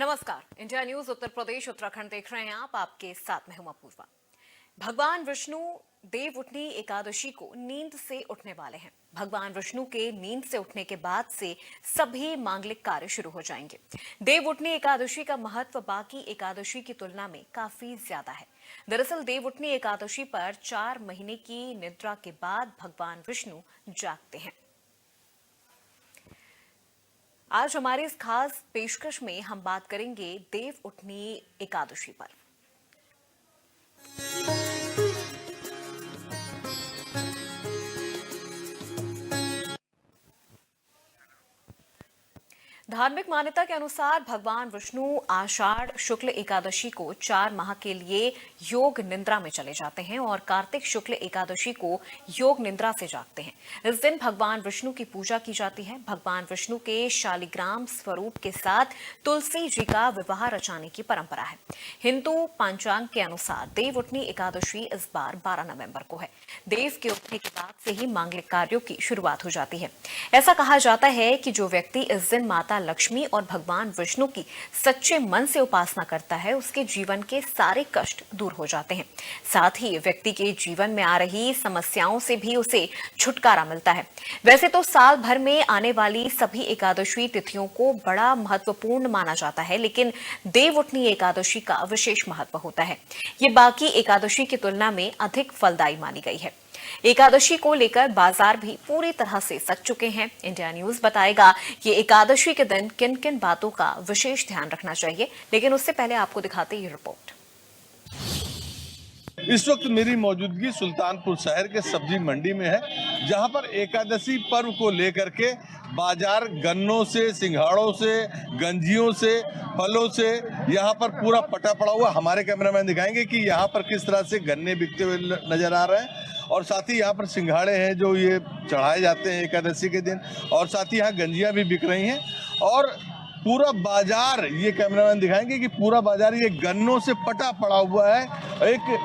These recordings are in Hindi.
नमस्कार, इंडिया न्यूज उत्तर प्रदेश उत्तराखंड देख रहे हैं आप। आपके साथ में हूं अपूर्वा। भगवान विष्णु देव उठनी एकादशी को नींद से उठने वाले हैं। भगवान विष्णु के नींद से उठने के बाद से सभी मांगलिक कार्य शुरू हो जाएंगे। देव उठनी एकादशी का महत्व बाकी एकादशी की तुलना में काफी ज्यादा है। दरअसल देव उठनी एकादशी पर 4 महीने की निद्रा के बाद भगवान विष्णु जागते हैं। आज हमारे इस खास पेशकश में हम बात करेंगे देव उठनी एकादशी पर। धार्मिक मान्यता के अनुसार भगवान विष्णु आषाढ़ शुक्ल एकादशी को 4 माह के लिए योग निद्रा में चले जाते हैं और कार्तिक शुक्ल एकादशी को योग निद्रा से जागते हैं। इस दिन भगवान विष्णु की पूजा की जाती है। भगवान विष्णु के शालिग्राम स्वरूप के साथ तुलसी जी का विवाह रचाने की परंपरा है। हिंदू पंचांग के अनुसार देव उठनी एकादशी इस बार 12 नवंबर को है। देव के उठने के बाद से ही मांगलिक कार्यों की शुरुआत हो जाती है। ऐसा कहा जाता है कि जो व्यक्ति इस दिन माता लक्ष्मी और भगवान विष्णु की सच्चे मन से उपासना करता है, उसके जीवन के सारे कष्ट दूर हो जाते हैं। साथ ही व्यक्ति के जीवन में आ रही समस्याओं से भी उसे छुटकारा मिलता है। वैसे तो साल भर में आने वाली सभी एकादशी तिथियों को बड़ा महत्वपूर्ण माना जाता है, लेकिन देव उठनी एकादशी का विशेष महत्व होता है। ये बाकी एकादशी की तुलना में अधिक फलदायी मानी गई है। एकादशी को लेकर बाजार भी पूरी तरह से सज चुके हैं। इंडिया न्यूज बताएगा कि एकादशी के दिन किन किन बातों का विशेष ध्यान रखना चाहिए, लेकिन उससे पहले आपको दिखाते हैं ये रिपोर्ट। इस वक्त मेरी मौजूदगी सुल्तानपुर शहर के सब्जी मंडी में है, जहां पर एकादशी पर्व को लेकर के बाजार गन्नों से, सिंघाड़ों से, गंजियों से, फलों से यहां पर पूरा पटा पड़ा हुआ। हमारे कैमरामैन दिखाएंगे कि यहां पर किस तरह से गन्ने बिकते हुए नजर आ रहे हैं और साथ ही यहाँ पर सिंघाड़े हैं जो ये चढ़ाए जाते हैं एकादशी के दिन, और साथ ही यहाँ गंजियाँ भी बिक रही हैं। और पूरा बाजार, ये कैमरामैन दिखाएंगे कि पूरा बाजार ये गन्नों से पटा पड़ा हुआ है। एक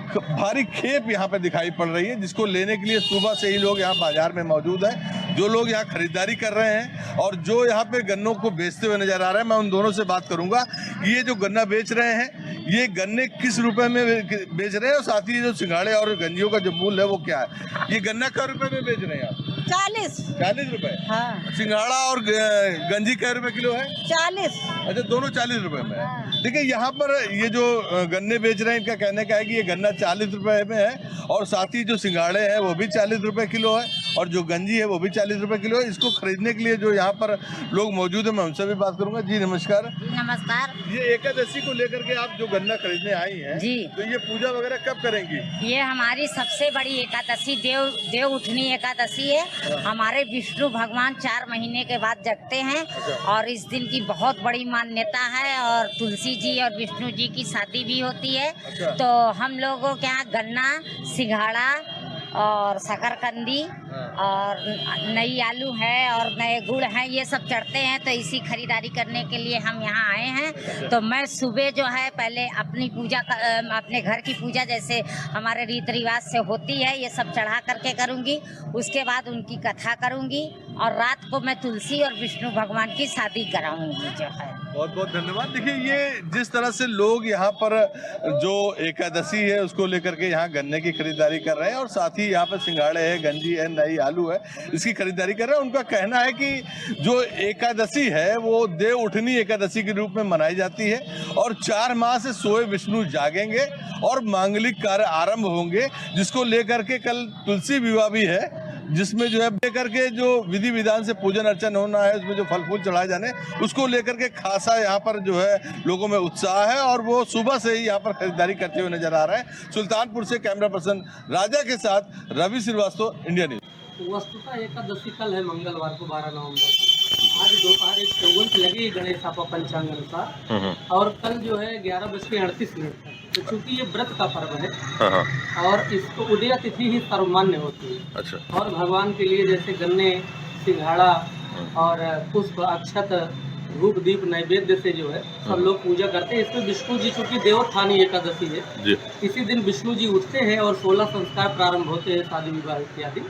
भारी खेप यहाँ पे दिखाई पड़ रही है, जिसको लेने के लिए सुबह से ही लोग यहाँ बाजार में मौजूद हैं। जो लोग यहाँ खरीदारी कर रहे हैं और जो यहाँ पे गन्नों को बेचते हुए नजर आ रहे हैं, मैं उन दोनों से बात करूंगा कि ये जो गन्ना बेच रहे हैं, ये गन्ने किस रुपए में बेच रहे हैं और साथ ही जो सिंघाड़े और गंजियों का जो मूल्य है वो क्या है। ये गन्ना क्या रुपए में बेच रहे हैं आप? 40 रुपए। हाँ। सिंघाड़ा और गंजी क्या रुपए किलो है? 40। अच्छा, दोनों 40 रुपए में है। देखिए यहाँ पर ये जो गन्ने बेच रहे हैं, इनका कहने का है कि ये गन्ना 40 रुपए में है और साथ ही जो सिंघाड़े हैं वो भी 40 रुपए किलो है और जो गंजी है वो भी 40 रुपए किलो है। इसको खरीदने के लिए जो यहाँ पर लोग मौजूद है, मैं उनसे भी बात करूंगा। जी नमस्कार। नमस्कार। ये एकादशी को लेकर के आप जो गन्ना खरीदने आई हैं जी, तो ये पूजा वगैरह कब करेंगी? ये हमारी सबसे बड़ी एकादशी देव उठनी एकादशी है। हमारे विष्णु भगवान 4 महीने के बाद जगते हैं और इस दिन की बहुत बड़ी मान्यता है और तुलसी जी और विष्णु जी की शादी भी होती है। तो हम लोगों के यहाँ गन्ना, सिंघाड़ा और शकरकंदी और नई आलू है और नए गुड़ हैं, ये सब चढ़ते हैं। तो इसी खरीदारी करने के लिए हम यहाँ आए हैं। तो मैं सुबह जो है पहले अपनी पूजा अपने घर की पूजा जैसे हमारे रीति रिवाज से होती है, ये सब चढ़ा करके करूँगी। उसके बाद उनकी कथा करूँगी और रात को मैं तुलसी और विष्णु भगवान की शादी कराऊँगी जो है। बहुत बहुत धन्यवाद। देखिए ये जिस तरह से लोग यहाँ पर जो एकादशी है उसको लेकर के यहाँ गन्ने की खरीदारी कर रहे हैं और साथ ही यहाँ पर सिंघाड़े है, गंजी है, नई आलू है, इसकी खरीदारी कर रहे हैं। उनका कहना है कि जो एकादशी है वो देव उठनी एकादशी के रूप में मनाई जाती है और 4 माह से सोए विष्णु जागेंगे और मांगलिक कार्य आरंभ होंगे, जिसको लेकर के कल तुलसी विवाह भी है, जिसमें जो है लेकर के जो विधि विधान से पूजन अर्चन होना है, उसमें जो फल फूल चढ़ाए जाने, उसको लेकर के खासा यहाँ पर जो है लोगों में उत्साह है और वो सुबह से ही यहाँ पर खरीदारी करते हुए नजर आ रहे हैं। सुल्तानपुर से कैमरा पर्सन राजा के साथ रवि श्रीवास्तव, इंडिया न्यूज। वस्तुतः एकादशी कल है, मंगलवार को 12 नवंबर। आज दोपहर 1:54 लगी गणेश आपा पंचांग अनुसार और कल जो है 11:38 तक। तो चूंकि ये व्रत का पर्व है और इसको उदय तिथि ही सर्वमान्य होती है। अच्छा। और भगवान के लिए जैसे गन्ने, सिंघाड़ा और पुष्प, अक्षत धूप दीप नैवेद्य से जो है सब लोग पूजा करते हैं। इसमें विष्णु जी चूंकि देवोत्थानी एकादशी है, जी। इसी दिन विष्णु जी उठते हैं और 16 संस्कार प्रारंभ होते हैं, शादी विवाह इत्यादि।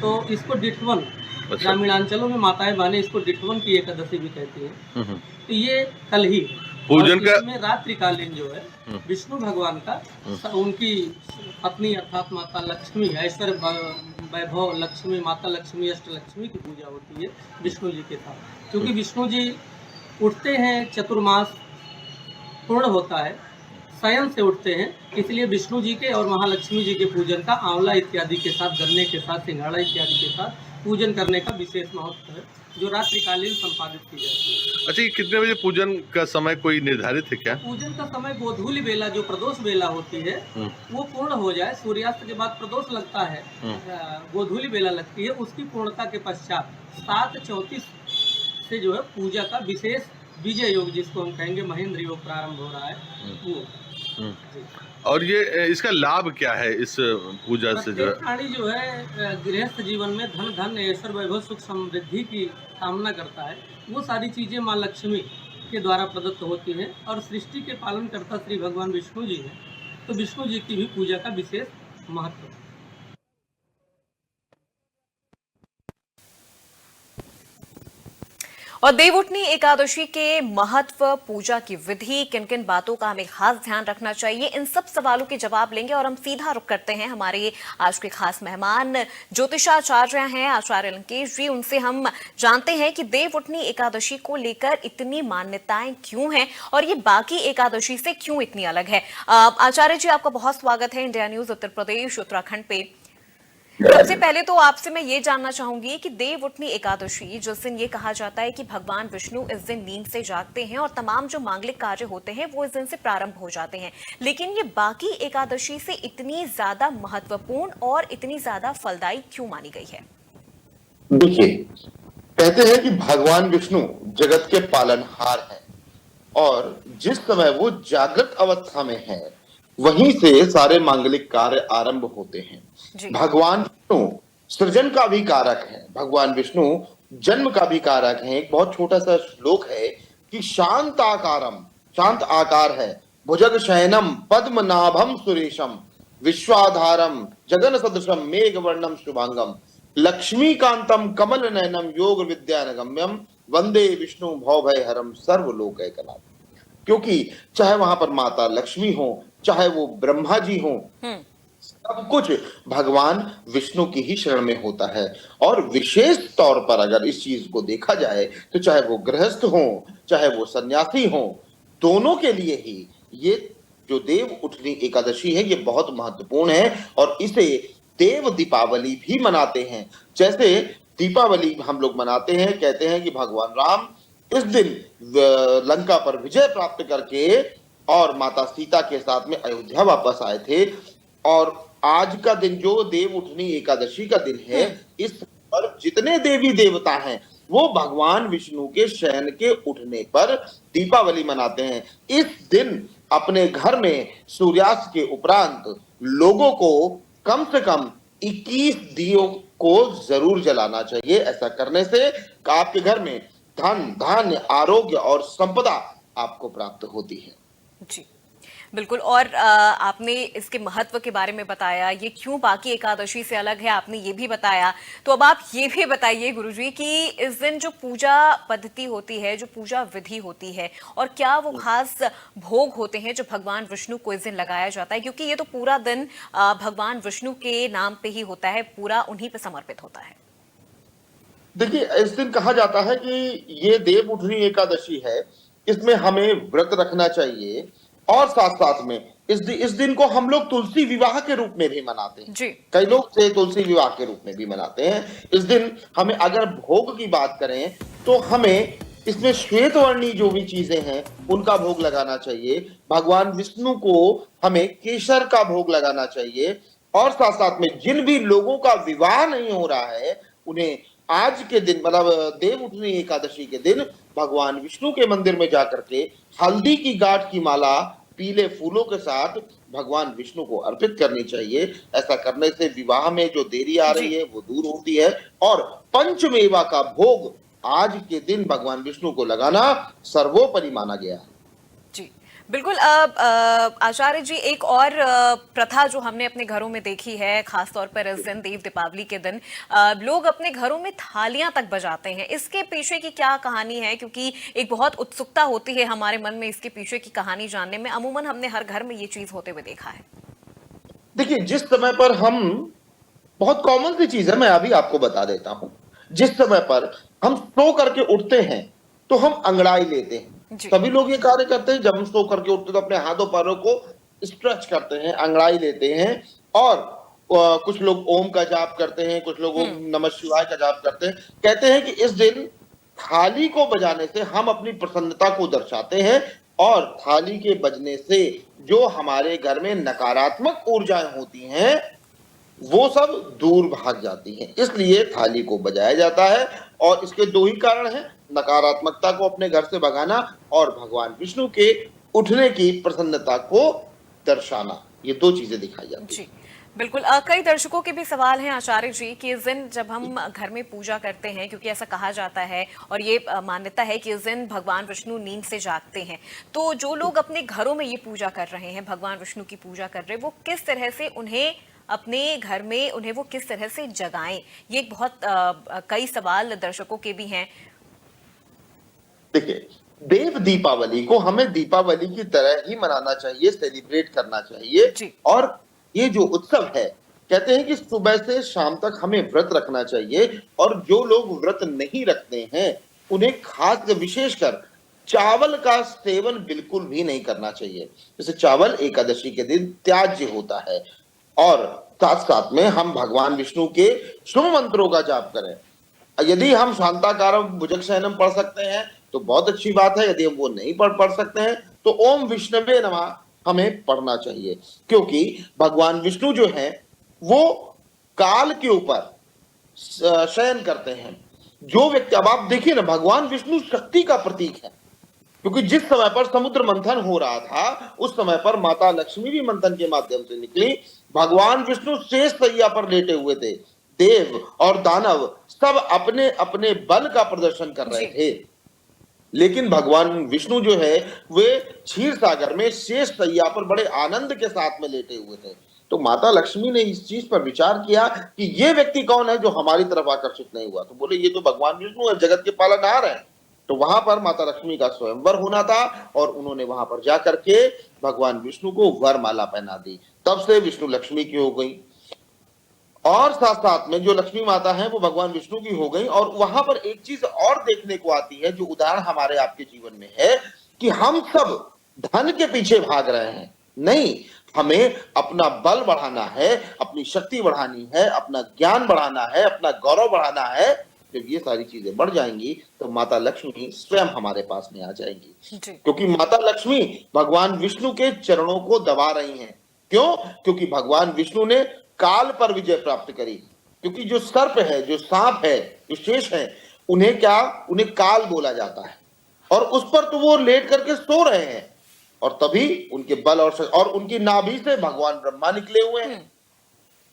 तो इसको डिठवन, अच्छा। ग्रामीणांचलों में माताएं बहनें इसको डिठवन की एकादशी भी कहती हैं। तो ये कल ही पूजन का इसमें रात्रिकालीन जो है विष्णु भगवान का उनकी पत्नी अर्थात माता लक्ष्मी, ऐश्वर्य वैभव लक्ष्मी, माता लक्ष्मी, अष्ट लक्ष्मी की पूजा होती है विष्णु जी के साथ। क्योंकि विष्णु जी उठते हैं, चतुर्मास पूर्ण होता है, शयन से उठते हैं, इसलिए विष्णु जी के और महालक्ष्मी जी के पूजन का आंवला इत्यादि के साथ, गन्ने के साथ, सिंघाड़ा इत्यादि के साथ पूजन करने का विशेष महत्व है, जो रात्रिकालीन संपादित की जाती है। अच्छा, ये कितने बजे पूजन का समय कोई निर्धारित है क्या? पूजन का समय गोधूली बेला, जो प्रदोष बेला होती है, वो पूर्ण हो जाए, सूर्यास्त के बाद प्रदोष लगता है, गोधूली बेला लगती है, उसकी पूर्णता के पश्चात 7:34 से जो है पूजा का विशेष विजय योग, जिसको हम कहेंगे महेंद्र योग, प्रारंभ हो रहा है वो। और ये इसका लाभ क्या है इस पूजा से जो है? प्राणी जो है गृहस्थ जीवन में धन धन ऐश्वर्य वैभव सुख समृद्धि की कामना करता है, वो सारी चीजें माँ लक्ष्मी के द्वारा प्रदत्त होती हैं और सृष्टि के पालन करता श्री भगवान विष्णु जी हैं, तो विष्णु जी की भी पूजा का विशेष महत्व है। और देवउठनी एकादशी के महत्व, पूजा की विधि, किन किन बातों का हमें खास ध्यान रखना चाहिए, इन सब सवालों के जवाब लेंगे। और हम सीधा रुख करते हैं हमारे आज के खास मेहमान ज्योतिषाचार्य हैं आचार्य लंकेश जी। उनसे हम जानते हैं कि देवउठनी एकादशी को लेकर इतनी मान्यताएं क्यों हैं और ये बाकी एकादशी से क्यों इतनी अलग है। आचार्य जी, आपका बहुत स्वागत है इंडिया न्यूज उत्तर प्रदेश उत्तराखंड पे। सबसे पहले तो आपसे मैं ये जानना चाहूंगी कि देवउठनी एकादशी, जिस दिन ये कहा जाता है कि भगवान विष्णु इस दिन नींद से जागते हैं और तमाम जो मांगलिक कार्य होते हैं वो इस दिन से प्रारंभ हो जाते हैं, लेकिन ये बाकी एकादशी से इतनी ज्यादा महत्वपूर्ण और इतनी ज्यादा फलदायी क्यों मानी गई है? देखिए, कहते हैं कि भगवान विष्णु जगत के पालनहार हैं और जिस समय वो जागृत अवस्था में है वहीं से सारे मांगलिक कार्य आरंभ होते हैं। भगवान विष्णु सृजन का भी कारक है, भगवान विष्णु जन्म का भी कारक है। एक बहुत छोटा सा श्लोक है कि शांत आकारम, शांत आकार है, भुजग शयनम पद्मनाभम सुरेशम विश्वाधारम जगन सदृशम मेघ वर्णम शुभांगम लक्ष्मीकांतम कमल नयनम योग विद्यानगम्यम वंदे विष्णु भवभय हरम सर्वलोक एकनाथ। क्योंकि चाहे वहां पर माता लक्ष्मी हो, चाहे वो ब्रह्मा जी हो, सब कुछ भगवान विष्णु की ही शरण में होता है। और विशेष तौर पर अगर इस चीज को देखा जाए तो चाहे वो गृहस्थ हो, चाहे वो सन्यासी हो, दोनों के लिए ही ये जो देव उठनी एकादशी है ये बहुत महत्वपूर्ण है। और इसे देव दीपावली भी मनाते हैं। जैसे दीपावली हम लोग मनाते हैं, कहते हैं कि भगवान राम इस दिन लंका पर विजय प्राप्त करके और माता सीता के साथ में अयोध्या वापस आए थे। और आज का दिन जो देव उठनी एकादशी का दिन है, इस पर जितने देवी देवता हैं वो भगवान विष्णु के शयन के उठने पर दीपावली मनाते हैं। इस दिन अपने घर में सूर्यास्त के उपरांत लोगों को कम से कम 21 दियों को जरूर जलाना चाहिए। ऐसा करने से आपके घर में धन, धान्य, आरोग्य और संपदा आपको प्राप्त होती है। जी बिल्कुल। और आपने इसके महत्व के बारे में बताया, ये क्यों बाकी एकादशी से अलग है, आपने ये भी बताया। तो अब आप ये भी बताइए गुरुजी कि इस दिन जो पूजा पद्धति होती है, जो पूजा विधि होती है, और क्या वो खास भोग होते हैं जो भगवान विष्णु को इस दिन लगाया जाता है, क्योंकि ये तो पूरा दिन भगवान विष्णु के नाम पे ही होता है, पूरा उन्हीं पे समर्पित होता है। देखिए, इस दिन कहा जाता है कि ये देव उठनी एकादशी है, इसमें हमें व्रत रखना चाहिए। और साथ साथ में इस दिन को हम लोग तुलसी विवाह के रूप में भी मनाते हैं जी। कई लोग से तुलसी विवाह के रूप में भी मनाते हैं। इस दिन हमें अगर भोग की बात करें तो हमें इसमें श्वेत वर्णी जो भी चीजें हैं उनका भोग लगाना चाहिए। भगवान विष्णु को हमें केसर का भोग लगाना चाहिए। और साथ साथ में जिन भी लोगों का विवाह नहीं हो रहा है उन्हें आज के दिन, मतलब देव उठनी एकादशी के दिन, भगवान विष्णु के मंदिर में जाकर के हल्दी की गांठ की माला पीले फूलों के साथ भगवान विष्णु को अर्पित करनी चाहिए। ऐसा करने से विवाह में जो देरी आ रही है वो दूर होती है। और पंचमेवा का भोग आज के दिन भगवान विष्णु को लगाना सर्वोपरि माना गया है। जी बिल्कुल। आचार्य जी, एक और प्रथा जो हमने अपने घरों में देखी है, खासतौर पर इस दिन देव दीपावली के दिन लोग अपने घरों में थालियां तक बजाते हैं। इसके पीछे की क्या कहानी है? क्योंकि एक बहुत उत्सुकता होती है हमारे मन में इसके पीछे की कहानी जानने में। अमूमन हमने हर घर में ये चीज होते हुए देखा है। देखिए, जिस समय पर हम, बहुत कॉमन सी चीज है, मैं अभी आपको बता देता हूं, जिस समय पर हम सो करके उठते हैं तो हम अंगड़ाई लेते हैं। सभी लोग ये कार्य करते हैं। जब हम सो करके उठते हैं तो अपने हाथों पैरों को स्ट्रेच करते हैं, अंगड़ाई लेते हैं, और कुछ लोग ओम का जाप करते हैं, कुछ लोग ओम नमः शिवाय का जाप करते हैं। कहते हैं कि इस दिन थाली को बजाने से हम अपनी प्रसन्नता को दर्शाते हैं, और थाली के बजने से जो हमारे घर में नकारात्मक ऊर्जाएं होती हैं वो सब दूर भाग जाती हैं। इसलिए थाली को बजाया जाता है, और इसके दो ही कारण हैं, नकारात्मकता को अपने घर से भगाना और भगवान विष्णु के उठने की प्रसन्नता को दर्शाना। ये दो चीजें दिखाई जाती हैं। बिल्कुल। कई दर्शकों के भी सवाल हैं आचार्य जी कि इस दिन जब हम घर में पूजा करते हैं, क्योंकि ऐसा कहा जाता है और ये मान्यता है कि इस दिन भगवान विष्णु नींद से जागते हैं, तो जो लोग अपने घरों में ये पूजा कर रहे हैं, भगवान विष्णु की पूजा कर रहे हैं, वो किस तरह से उन्हें अपने घर में उन्हें वो किस तरह से जगाएं? ये एक बहुत कई सवाल दर्शकों के भी हैं। देखिए, देव दीपावली को हमें दीपावली की तरह ही मनाना चाहिए, सेलिब्रेट करना चाहिए। और ये जो उत्सव है, कहते हैं कि सुबह से शाम तक हमें व्रत रखना चाहिए, और जो लोग व्रत नहीं रखते हैं उन्हें खास विशेषकर चावल का सेवन बिल्कुल भी नहीं करना चाहिए। जैसे चावल एकादशी के दिन त्याज्य होता है। और साथ साथ में हम भगवान विष्णु के शुभ मंत्रों का जाप करें। यदि हम शांताकारं भुजगशयनम पढ़ सकते हैं तो बहुत अच्छी बात है। यदि हम वो नहीं पढ़ सकते हैं तो ओम विष्णवे नमः हमें पढ़ना चाहिए, क्योंकि भगवान विष्णु जो है वो काल के ऊपर शयन करते हैं। जो व्यक्ति, अब आप देखिए ना, भगवान विष्णु शक्ति का प्रतीक है, क्योंकि जिस समय पर समुद्र मंथन हो रहा था उस समय पर माता लक्ष्मी भी मंथन के माध्यम से निकली। भगवान विष्णु शेष सैया पर लेटे हुए थे। देव और दानव सब अपने अपने बल का प्रदर्शन कर रहे थे, लेकिन भगवान विष्णु जो है वे क्षीर सागर में शेष सैया पर बड़े आनंद के साथ में लेटे हुए थे। तो माता लक्ष्मी ने इस चीज पर विचार किया कि ये व्यक्ति कौन है जो हमारी तरफ आकर्षित नहीं हुआ। तो बोले ये तो भगवान विष्णु है, जगत के पालनहार हैं। तो वहां पर माता लक्ष्मी का स्वयंवर होना था, और उन्होंने वहां पर जाकर के भगवान विष्णु को वरमाला पहना दी। तब से विष्णु लक्ष्मी की हो गई, और साथ साथ में जो लक्ष्मी माता है वो भगवान विष्णु की हो गई। और वहां पर एक चीज और देखने को आती है, जो उदाहरण हमारे आपके जीवन में है, कि हम सब धन के पीछे भाग रहे हैं। नहीं, हमें अपना बल बढ़ाना है, अपनी शक्ति बढ़ानी है, अपना ज्ञान बढ़ाना है, अपना गौरव बढ़ाना है। जब ये सारी चीजें बढ़ जाएंगी तो माता लक्ष्मी स्वयं हमारे पास में आ जाएंगी, क्योंकि माता लक्ष्मी भगवान विष्णु के चरणों को दबा रही हैं। क्यों? क्योंकि भगवान विष्णु ने काल पर विजय प्राप्त करी। क्योंकि जो सर्प है, जो सांप है, जो शेष है, उन्हें काल बोला जाता है, और उस पर तो वो लेट करके सो रहे हैं, और तभी उनके बल और उनकी नाभि से भगवान ब्रह्मा निकले हुए हैं,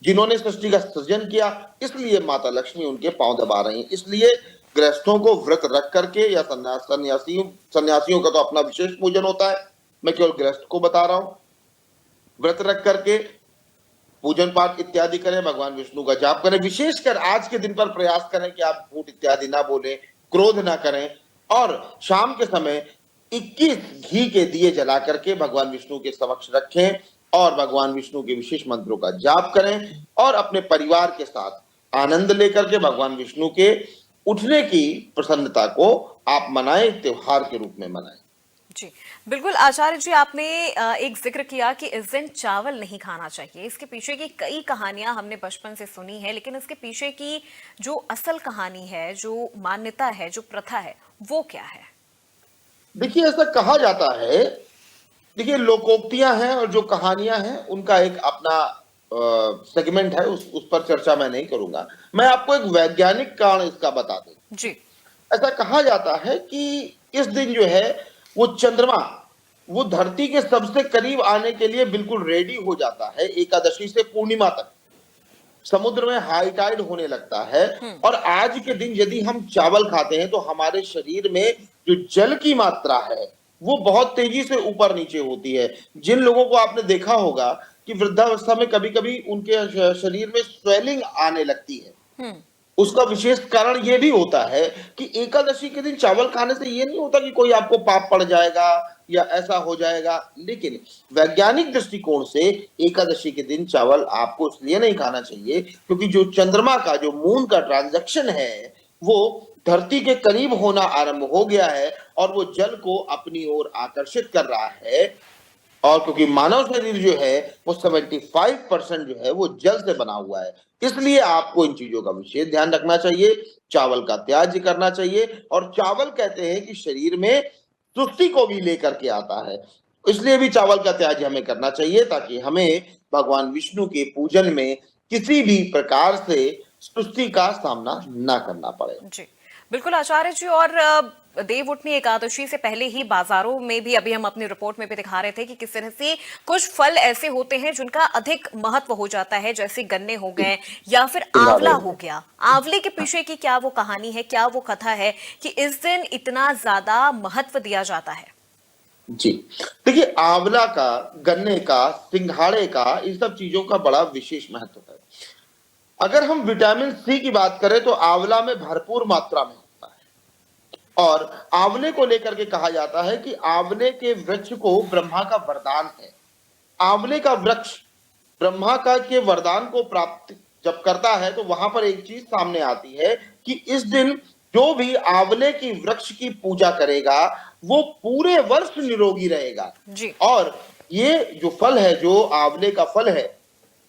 जिन्होंने सृष्टि का सृजन किया। इसलिए माता लक्ष्मी उनके पांव दबा रही हैं। इसलिए गृहस्थों को व्रत रख करके, या सन्यासियों का तो अपना विशेष पूजन होता है, मैं केवल गृहस्थ को बता रहा हूं, व्रत रख करके पूजन पाठ इत्यादि करें, भगवान विष्णु का जाप करें। विशेषकर आज के दिन पर प्रयास करें कि आप झूठ इत्यादि ना बोलें, क्रोध ना करें, और शाम के समय 21 घी के दिए जला करके भगवान विष्णु के समक्ष रखें, और भगवान विष्णु के विशेष मंत्रों का जाप करें, और अपने परिवार के साथ आनंद लेकर के भगवान विष्णु के उठने की प्रसन्नता को आप मनाएं, त्योहार के रूप में मनाएं। जी बिल्कुल। आचार्य जी, आपने एक जिक्र किया कि इस दिन चावल नहीं खाना चाहिए। इसके पीछे की कई कहानियां हमने बचपन से सुनी है, लेकिन इसके पीछे की जो असल कहानी है, जो मान्यता है, जो प्रथा है, वो क्या है? देखिए, ऐसा कहा जाता है, देखिए लोकोक्तियां हैं और जो कहानियां हैं उनका एक अपना सेगमेंट है, उस पर चर्चा मैं नहीं करूंगा। मैं आपको एक वैज्ञानिक कारण इसका बता दूं। जी। ऐसा कहा जाता है कि इस दिन जो है वो चंद्रमा वो धरती के सबसे करीब आने के लिए बिल्कुल रेडी हो जाता है, एकादशी से पूर्णिमा तक। समुद्र में हाई टाइड होने लगता है। और आज के दिन यदि हम चावल खाते हैं तो हमारे शरीर में जो जल की मात्रा है वो बहुत तेजी से ऊपर नीचे होती है। जिन लोगों को आपने देखा होगा कि वृद्धावस्था में कभी कभी उनके शरीर में स्वेलिंग आने लगती है, उसका विशेष कारण यह भी होता है कि एकादशी के दिन चावल खाने से यह नहीं होता कि कोई आपको पाप पड़ जाएगा या ऐसा हो जाएगा, लेकिन वैज्ञानिक दृष्टिकोण से एकादशी के दिन चावल आपको इसलिए नहीं खाना चाहिए क्योंकि जो चंद्रमा का, जो मून का ट्रांजैक्शन है वो धरती के करीब होना आरंभ हो गया है और वो जल को अपनी ओर आकर्षित कर रहा है। और क्योंकि मानव शरीर जो है वो 75% जो है वो जल से बना हुआ है, इसलिए आपको इन चीजों का विशेष ध्यान रखना चाहिए। चावल का त्याज्य करना चाहिए। और चावल कहते हैं कि शरीर में सुस्ती को भी लेकर के आता है, इसलिए भी चावल का त्याज्य हमें करना चाहिए ताकि हमें भगवान विष्णु के पूजन में किसी भी प्रकार से सुस्ती का सामना ना करना पड़े। जी बिल्कुल आचार्य जी। और देव उठनी एकादशी से पहले ही बाजारों में भी, अभी हम अपनी रिपोर्ट में भी दिखा रहे थे कि किस तरह से कुछ फल ऐसे होते हैं जिनका अधिक महत्व हो जाता है, जैसे गन्ने हो गए या फिर आंवला हो गया। आंवले के पीछे की क्या वो कहानी है, क्या वो कथा है कि इस दिन इतना ज्यादा महत्व दिया जाता है? जी देखिए, आंवला का, गन्ने का, सिंघाड़े का, इन सब चीजों का बड़ा विशेष महत्व है। अगर हम विटामिन सी की बात करें तो आंवला में भरपूर मात्रा में होता है। और आंवले को लेकर के कहा जाता है कि आंवले के वृक्ष को ब्रह्मा का वरदान है। आंवले का वृक्ष ब्रह्मा का के वरदान को प्राप्त जब करता है तो वहां पर एक चीज सामने आती है कि इस दिन जो भी आंवले की वृक्ष की पूजा करेगा वो पूरे वर्ष निरोगी रहेगा जी। और ये जो फल है, जो आंवले का फल है,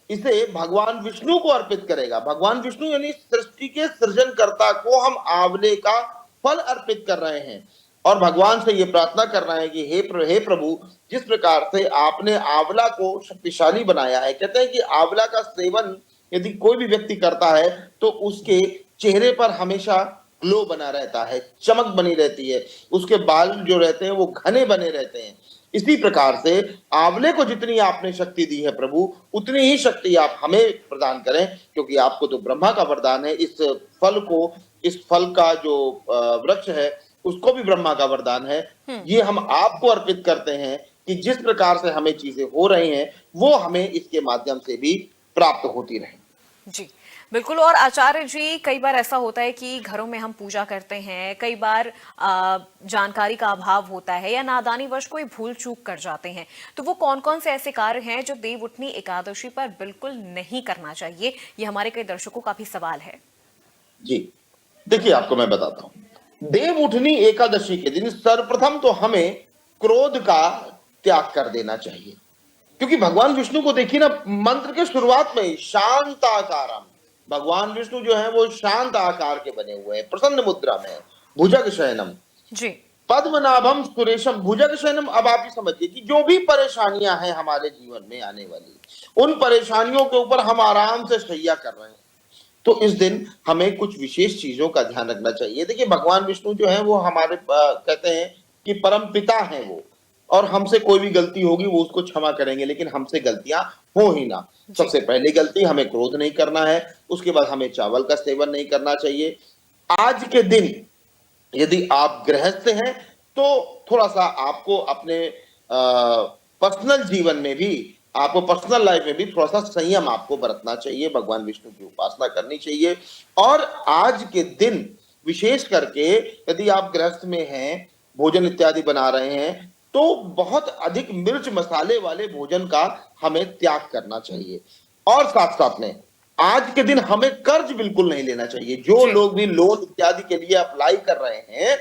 इसे भगवान विष्णु को अर्पित करेगा। भगवान विष्णु यानी सृष्टि के सृजनकर्ता को हम आंवले का फल अर्पित कर रहे हैं और भगवान से ये प्रार्थना कर रहे हैं कि हे प्रभु, जिस प्रकार से आपने आंवला को शक्तिशाली बनाया है, कहते हैं कि आंवला का सेवन यदि कोई भी व्यक्ति करता है तो उसके चेहरे पर हमेशा ग्लो बना रहता है, चमक बनी रहती है, उसके बाल जो रहते हैं वो घने बने रहते हैं। इसी प्रकार से आंवले को जितनी आपने शक्ति दी है प्रभु, उतनी ही शक्ति आप हमें प्रदान करें, क्योंकि आपको तो ब्रह्मा का वरदान है। इस फल का जो वृक्ष है उसको भी ब्रह्मा का वरदान है। ये हम आपको अर्पित करते हैं कि जिस प्रकार से हमें चीजें हो रही हैं वो हमें इसके माध्यम से भी प्राप्त होती रहे। जी बिल्कुल। और आचार्य जी, कई बार ऐसा होता है कि घरों में हम पूजा करते हैं, कई बार जानकारी का अभाव होता है या नादानीवश कोई भूल चूक कर जाते हैं, तो वो कौन कौन से ऐसे कार्य हैं जो देव उठनी एकादशी पर बिल्कुल नहीं करना चाहिए? ये हमारे कई दर्शकों का भी सवाल है। जी देखिए, आपको मैं बताता हूं। देव उठनी एकादशी के दिन सर्वप्रथम तो हमें क्रोध का त्याग कर देना चाहिए, क्योंकि भगवान विष्णु को देखिए ना, मंत्र के शुरुआत में शांताकारम, भगवान विष्णु जो है वो शांत आकार के बने हुए हैं, प्रसन्न मुद्रा में, भुजग शयनम जी, पद्मनाभम सुरेशम। भुजग शयनम, अब आप ही समझिए कि जो भी परेशानियां हैं हमारे जीवन में आने वाली, उन परेशानियों के ऊपर हम आराम से शैया कर रहे हैं। तो इस दिन हमें कुछ विशेष चीजों का ध्यान रखना चाहिए। देखिए, भगवान विष्णु जो है वो हमारे कहते हैं कि परम पिता हैं वो, और हमसे कोई भी गलती होगी वो उसको क्षमा करेंगे, लेकिन हमसे गलतियां हो ही ना। सबसे पहली गलती, हमें क्रोध नहीं करना है। उसके बाद हमें चावल का सेवन नहीं करना चाहिए। आज के दिन यदि आप गृहस्थ हैं तो थोड़ा सा आपको अपने पर्सनल जीवन में भी, आपको पर्सनल लाइफ में भी थोड़ा सा संयम आपको बरतना चाहिए, भगवान विष्णु की उपासना करनी चाहिए। और आज के दिन विशेष करके यदि आप गृहस्थ में हैं, भोजन इत्यादि बना रहे हैं, तो बहुत अधिक मिर्च मसाले वाले भोजन का हमें त्याग करना चाहिए। और साथ साथ में आज के दिन हमें कर्ज बिल्कुल नहीं लेना चाहिए। जो लोग भी लोन इत्यादि के लिए अप्लाई कर रहे हैं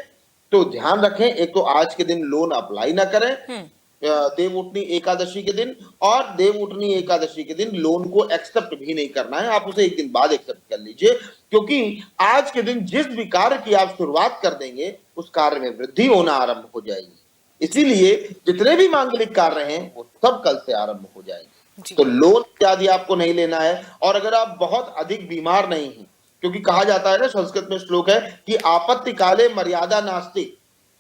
तो ध्यान रखें, एक तो आज के दिन लोन अप्लाई ना करें देव उठनी एकादशी के दिन, और देव उठनी एकादशी के दिन लोन को एक्सेप्ट भी नहीं करना है। आप उसे एक दिन बाद एक्सेप्ट कर लीजिए, क्योंकि आज के दिन जिस भी कार्य की आप शुरुआत कर देंगे उस कार्य में वृद्धि होना आरंभ हो जाएगी। इसीलिए जितने भी मांगलिक कार्य हैं वो सब कल से आरंभ हो जाएंगे। तो लोन इत्यादि आपको नहीं लेना है। और अगर आप बहुत अधिक बीमार नहीं हैं, क्योंकि कहा जाता है ना, संस्कृत में श्लोक है कि आपत्ति काले मर्यादा नास्ति,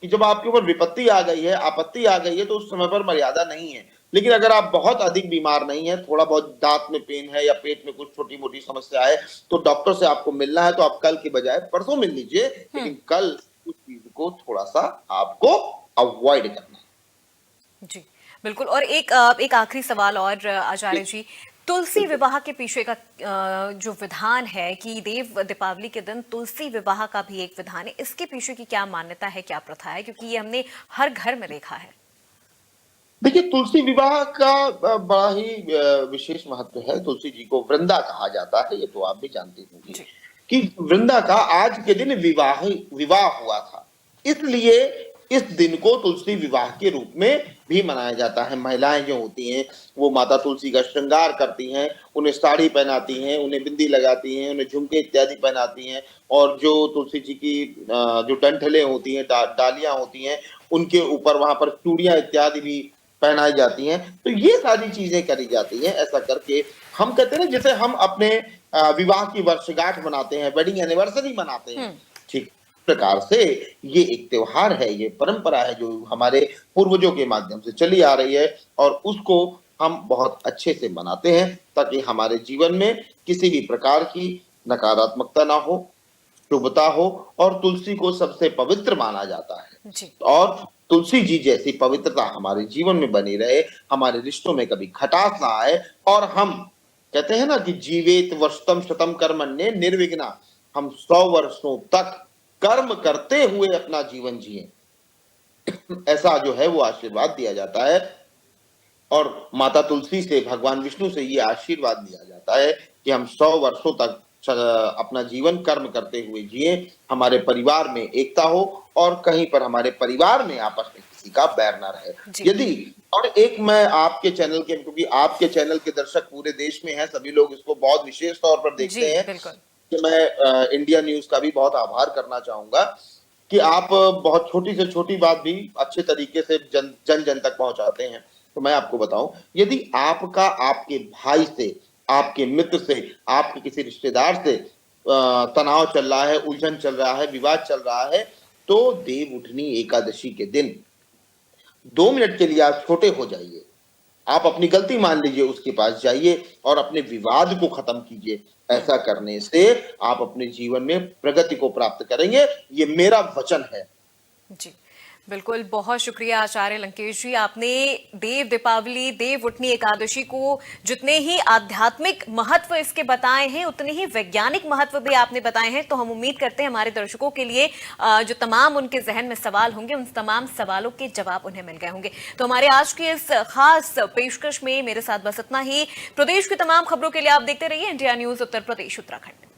कि जब आपके ऊपर विपत्ति आ गई है, आपत्ति आ गई है, तो उस समय पर मर्यादा नहीं है। लेकिन अगर आप बहुत अधिक बीमार नहीं है, थोड़ा बहुत दांत में पेन है या पेट में कुछ छोटी मोटी समस्या है, तो डॉक्टर से आपको मिलना है तो आप कल की बजाय परसों मिल लीजिए, लेकिन कल उस चीज को थोड़ा सा आपको अवॉइड करना है। जी बिल्कुल। और एक आखिरी सवाल और आचार्य जी, तुलसी विवाह के पीछे का जो विधान है कि देव दीपावली के दिन तुलसी विवाह का भी एक विधान है, इसके पीछे की क्या मान्यता है, क्या प्रथा है? क्योंकि ये हमने हर घर में देखा है। देखिए, तुलसी विवाह का बड़ा ही विशेष महत्व है। तुलसी जी को वृंदा कहा जाता है, ये तो आप भी जानती होंगी जी। कि वृंदा का आज के दिन विवाह हुआ था, इसलिए इस दिन को तुलसी विवाह के रूप में भी मनाया जाता है। महिलाएं जो होती हैं वो माता तुलसी का श्रृंगार करती हैं, उन्हें साड़ी पहनाती हैं, उन्हें बिंदी लगाती हैं, उन्हें झुमके इत्यादि पहनाती हैं, और जो तुलसी जी की जो डंठलें होती हैं, डालियां होती हैं, उनके ऊपर वहां पर चूड़ियां इत्यादि भी पहनाई जाती हैं। तो ये सारी चीजें करी जाती हैं। ऐसा करके हम कहते हैं ना, जैसे हम अपने विवाह की वर्षगांठ मनाते हैं, वेडिंग एनिवर्सरी मनाते हैं, ठीक प्रकार से ये एक त्योहार है, ये परंपरा है जो हमारे पूर्वजों के माध्यम से चली आ रही है, और उसको हम बहुत अच्छे से मनाते हैं ताकि हमारे जीवन में किसी भी प्रकार की नकारात्मकता ना हो, शुभता हो, और तुलसी को सबसे पवित्र माना जाता है। जी और तुलसी जी जैसी पवित्रता हमारे जीवन में बनी रहे, हमारे रिश्तों में कभी खटास ना आए, और हम कहते हैं ना कि जीवेत वर्षतम शतम कर्मण्ये निर्विघ्ना, हम 100 वर्षों तक कर्म करते हुए अपना जीवन जिए, ऐसा जो है वो आशीर्वाद दिया जाता है। और माता तुलसी से, भगवान विष्णु से ये आशीर्वाद लिया जाता है कि हम 100 वर्षों तक अपना जीवन कर्म करते हुए जिए, हमारे परिवार में एकता हो, और कहीं पर हमारे परिवार में आपस में किसी का बैर ना रहे। यदि और एक मैं आपके चैनल के, क्योंकि आपके चैनल के दर्शक पूरे देश में हैं, सभी लोग इसको बहुत विशेष तौर पर देखते हैं, कि मैं इंडिया न्यूज का भी बहुत आभार करना चाहूंगा कि आप बहुत छोटी से छोटी बात भी अच्छे तरीके से जन जन तक पहुंचाते हैं। तो मैं आपको बताऊं, यदि आपका आपके भाई से, आपके मित्र से, आपके किसी रिश्तेदार से तनाव चल रहा है, उलझन चल रहा है, विवाद चल रहा है, तो देव उठनी एकादशी के दिन 2 मिनट के लिए आप छोटे हो जाइए, आप अपनी गलती मान लीजिए, उसके पास जाइए और अपने विवाद को खत्म कीजिए। ऐसा करने से आप अपने जीवन में प्रगति को प्राप्त करेंगे, ये मेरा वचन है। जी बिल्कुल, बहुत शुक्रिया आचार्य लंकेश जी। आपने देव दीपावली, देव उठनी एकादशी को जितने ही आध्यात्मिक महत्व इसके बताए हैं, उतने ही वैज्ञानिक महत्व भी आपने बताए हैं। तो हम उम्मीद करते हैं हमारे दर्शकों के लिए जो तमाम उनके जहन में सवाल होंगे, उन तमाम सवालों के जवाब उन्हें मिल गए होंगे। तो हमारे आज की इस खास पेशकश में मेरे साथ बस इतना ही। प्रदेश की तमाम खबरों के लिए आप देखते रहिए इंडिया न्यूज उत्तर प्रदेश उत्तराखंड।